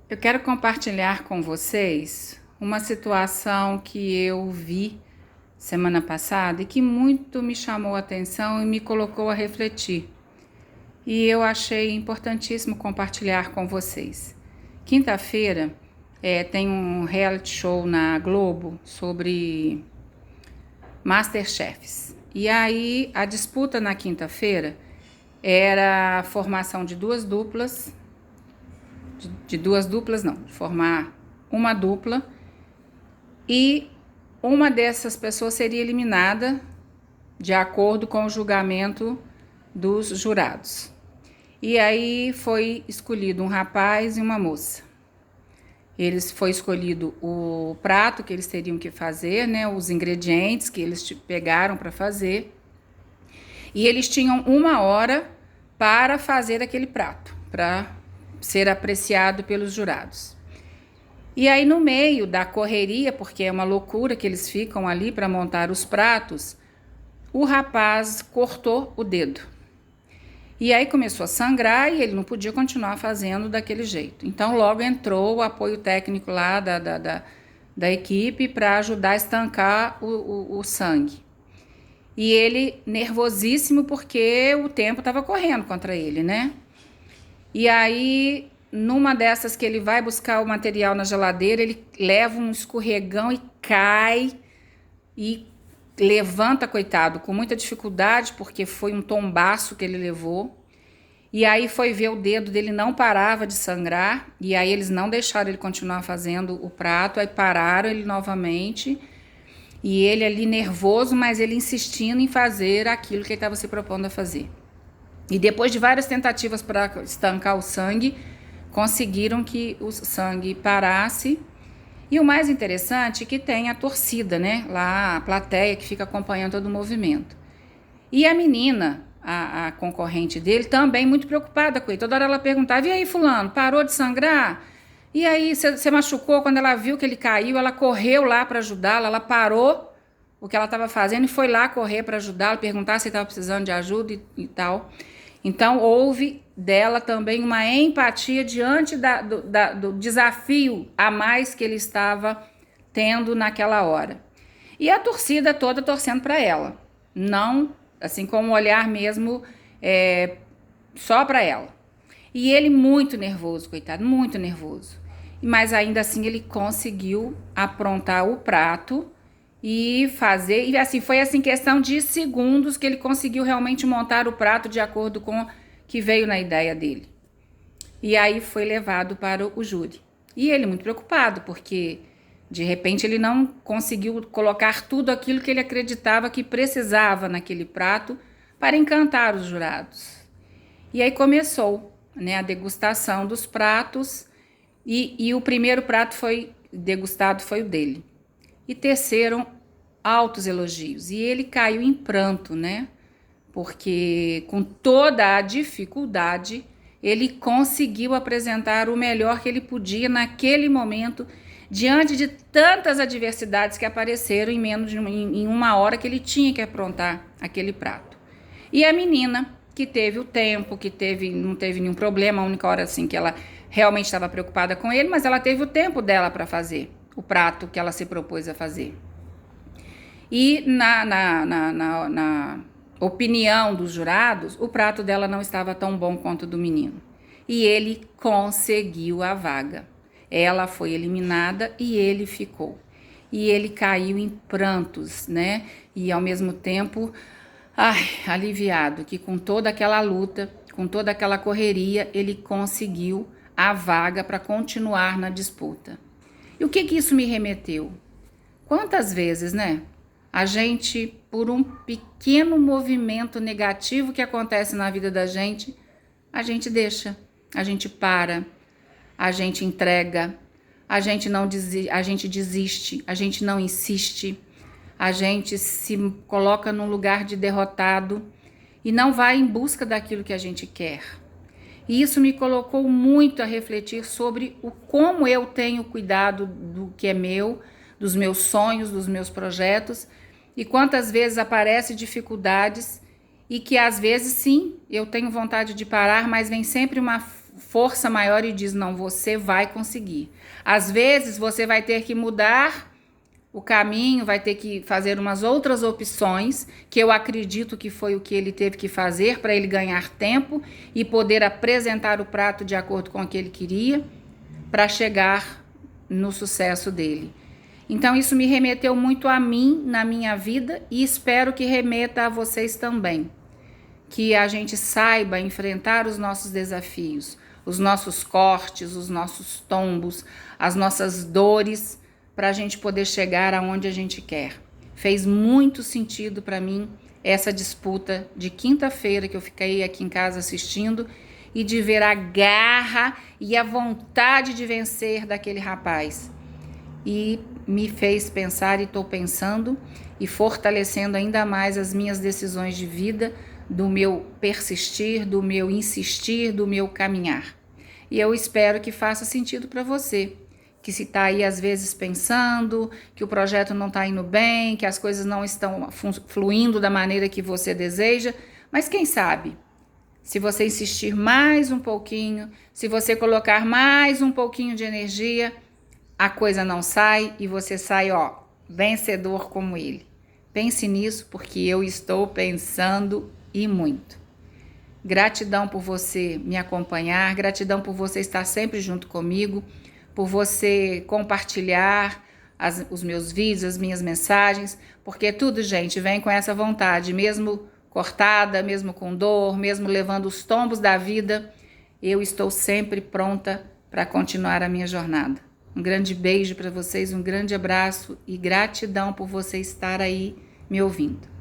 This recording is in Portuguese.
Eu quero compartilhar com vocês uma situação que eu vi semana passada e que muito me chamou a atenção e me colocou a refletir. E eu achei importantíssimo compartilhar com vocês. Quinta-feira tem um reality show na Globo sobre Masterchefs. E aí a disputa na quinta-feira era a formação de duas duplas, de duas duplas não, de formar uma dupla, e uma dessas pessoas seria eliminada de acordo com o julgamento dos jurados. E aí foi escolhido um rapaz e uma moça. Foi escolhido o prato que eles teriam que fazer, né, os ingredientes que eles pegaram para fazer. E eles tinham 1 hora para fazer aquele prato, para ser apreciado pelos jurados. E aí, no meio da correria, porque é uma loucura que eles ficam ali para montar os pratos, o rapaz cortou o dedo. E aí começou a sangrar e ele não podia continuar fazendo daquele jeito. Então, logo entrou o apoio técnico lá da equipe para ajudar a estancar o sangue. E ele nervosíssimo porque o tempo estava correndo contra ele, né? E aí, numa dessas que ele vai buscar o material na geladeira, ele leva um escorregão e cai e levanta, coitado, com muita dificuldade, porque foi um tombaço que ele levou. E aí foi ver o dedo dele não parava de sangrar, e aí eles não deixaram ele continuar fazendo o prato, aí pararam ele novamente, e ele ali nervoso, mas ele insistindo em fazer aquilo que ele estava se propondo a fazer. E depois de várias tentativas para estancar o sangue, conseguiram que o sangue parasse. E o mais interessante é que tem a torcida, né? Lá a plateia que fica acompanhando todo o movimento. E a menina, a concorrente dele, também muito preocupada com ele. Toda hora ela perguntava: e aí, fulano, parou de sangrar? E aí, você machucou? Quando ela viu que ele caiu, ela correu lá para ajudá-lo, ela parou o que ela estava fazendo e foi lá correr para ajudá-lo, perguntar se ele estava precisando de ajuda e tal. Então, houve dela também uma empatia diante do desafio a mais que ele estava tendo naquela hora. E a torcida toda torcendo para ela, não assim com um olhar mesmo só para ela. E ele muito nervoso, coitado, muito nervoso. Mas ainda assim ele conseguiu aprontar o prato e fazer, e assim, foi assim questão de segundos que ele conseguiu realmente montar o prato de acordo com o que veio na ideia dele. E aí foi levado para o júri. E ele muito preocupado, porque de repente ele não conseguiu colocar tudo aquilo que ele acreditava que precisava naquele prato para encantar os jurados. E aí começou, né, a degustação dos pratos, e o primeiro prato foi degustado foi o dele. E teceram altos elogios. E ele caiu em pranto, né? Porque com toda a dificuldade, ele conseguiu apresentar o melhor que ele podia naquele momento, diante de tantas adversidades que apareceram em menos de 1 hora que ele tinha que aprontar aquele prato. E a menina, que teve o tempo, não teve nenhum problema, a única hora assim que ela realmente estava preocupada com ele, mas ela teve o tempo dela para fazer o prato que ela se propôs a fazer. E na opinião dos jurados, o prato dela não estava tão bom quanto o do menino. E ele conseguiu a vaga. Ela foi eliminada e ele ficou. E ele caiu em prantos, né? E ao mesmo tempo, aliviado, que com toda aquela luta, com toda aquela correria, ele conseguiu a vaga para continuar na disputa. E o que isso me remeteu? Quantas vezes, né? A gente, por um pequeno movimento negativo que acontece na vida da gente, a gente deixa, a gente para, a gente entrega, a gente desiste, a gente não insiste, a gente se coloca num lugar de derrotado e não vai em busca daquilo que a gente quer. E isso me colocou muito a refletir sobre como eu tenho cuidado do que é meu, dos meus sonhos, dos meus projetos, e quantas vezes aparecem dificuldades e que às vezes sim, eu tenho vontade de parar, mas vem sempre força maior e diz: não, você vai conseguir. Às vezes você vai ter que mudar o caminho, vai ter que fazer umas outras opções, que eu acredito que foi o que ele teve que fazer para ele ganhar tempo e poder apresentar o prato de acordo com o que ele queria, para chegar no sucesso dele. Então isso me remeteu muito a mim na minha vida e espero que remeta a vocês também. Que a gente saiba enfrentar os nossos desafios, os nossos cortes, os nossos tombos, as nossas dores, para a gente poder chegar aonde a gente quer. Fez muito sentido para mim essa disputa de quinta-feira que eu fiquei aqui em casa assistindo e de ver a garra e a vontade de vencer daquele rapaz. E me fez pensar, e estou pensando e fortalecendo ainda mais as minhas decisões de vida, do meu persistir, do meu insistir, do meu caminhar. E eu espero que faça sentido para você, que se está aí às vezes pensando que o projeto não está indo bem, que as coisas não estão fluindo da maneira que você deseja, mas quem sabe, se você insistir mais um pouquinho, se você colocar mais um pouquinho de energia, a coisa não sai e você sai, vencedor como ele. Pense nisso, porque eu estou pensando e muito. Gratidão por você me acompanhar, gratidão por você estar sempre junto comigo, por você compartilhar os meus vídeos, as minhas mensagens, porque tudo, gente, vem com essa vontade, mesmo cortada, mesmo com dor, mesmo levando os tombos da vida, eu estou sempre pronta para continuar a minha jornada. Um grande beijo para vocês, um grande abraço e gratidão por você estar aí me ouvindo.